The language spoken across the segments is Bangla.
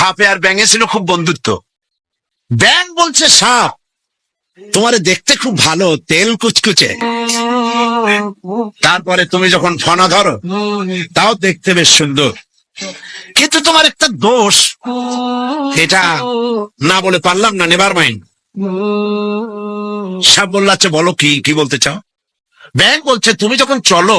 সাপে আর ব্যাঙে ছিল খুব বন্ধুত্ব। ব্যাঙ বলছে সাপ, তোমারে দেখতে খুব ভালো, তেল কুচকুচে, তারপরে তুমি যখন ফনা ধরো তাও দেখতে বেশ সুন্দর, কিন্তু তোমার একটা দোষ, এটা না বলে পারলাম না, নেভার মাইন্ড। সাপ বললো আচ্ছা বলো, কি বলতে চাও? ব্যাঙ বলছে তুমি যখন চলো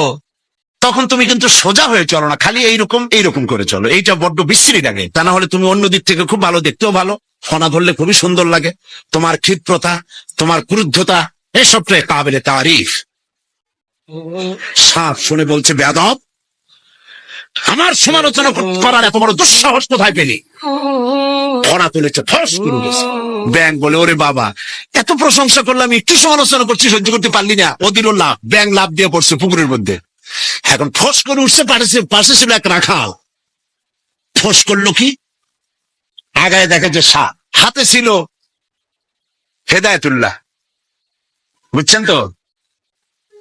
তখন তুমি কিন্তু সোজা হয়ে চলো না, খালি এইরকম করে চলো, এইটা বড্ড বিশ্রী লাগে। তা না হলে তুমি অন্য দিক থেকে খুব ভালো, দেখতেও ভালো, ফনা ধরলে খুবই সুন্দর লাগে, তোমার ক্ষিপ্রতা, তোমার ক্রুদ্ধতা, এসবটাই কাবিলে তারিফ। সাপ শুনে বলছে বেয়াদব, আমার সমালোচনা করার এত বড় দুঃসাহস কোথায় পেলি? ফনা তুলেছে, ফস করে গেছে। ব্যাঙ বলে ওরে বাবা, এত প্রশংসা করলাম, একটু সমালোচনা করছি, সহ্য করতে পারলি না? ওদিনও লাভ, ব্যাঙ লাভ দিয়ে পড়ছে পুকুরের মধ্যে। এখন ফস করে উঠছে, পাশে ছিল এক রাখাল, ফস করলো কি, আগায় দেখে যে সাপ, হাতে ছিল হেদায়েতুল্লাহ, বুঝছেন তো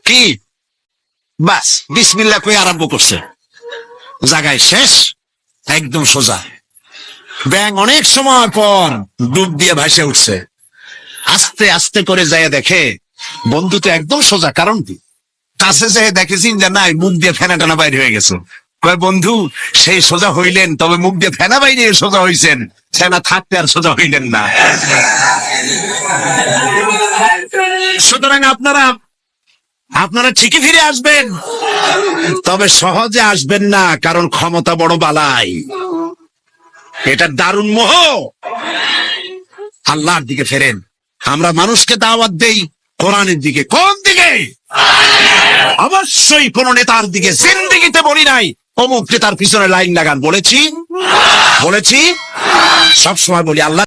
কি, বাস বিসমিল্লাহ কই আরম্ভ করছে, জায়গায় শেষ, একদম সোজা। ব্যাঙ অনেক সময় পর ডুব দিয়ে ভাসে উঠছে, আস্তে আস্তে করে যায় দেখে বন্ধু তো একদম সোজা, কারণ কি, কাছে যেয়ে দেখেছেন যে নাই, মুখ দিয়ে ফেনা টানা বাইরে হয়ে গেছে। কয় বন্ধু সেই সোজা হইলেন, তবে মুখ দিয়ে ফেনা বাইরে সোজা হইছেন, ফেনা থাকতে আর সোজা হইলেন না। সুতরাং আপনারা ঠিকই ফিরে আসবেন, তবে সহজে আসবেন না, কারণ ক্ষমতা বড় বালাই, এটা দারুণ মোহ। আল্লাহর দিকে ফেরেন। আমরা মানুষকে দাওয়াত দেই কোরআনের দিকে। কোন দিকে? অবশ্যই কোন নেতার দিকে। জিন্দেগিতে বলি নাই অমুক নেতার পিছনে লাইন লাগান, বলেছি সবসময় বলি আল্লাহ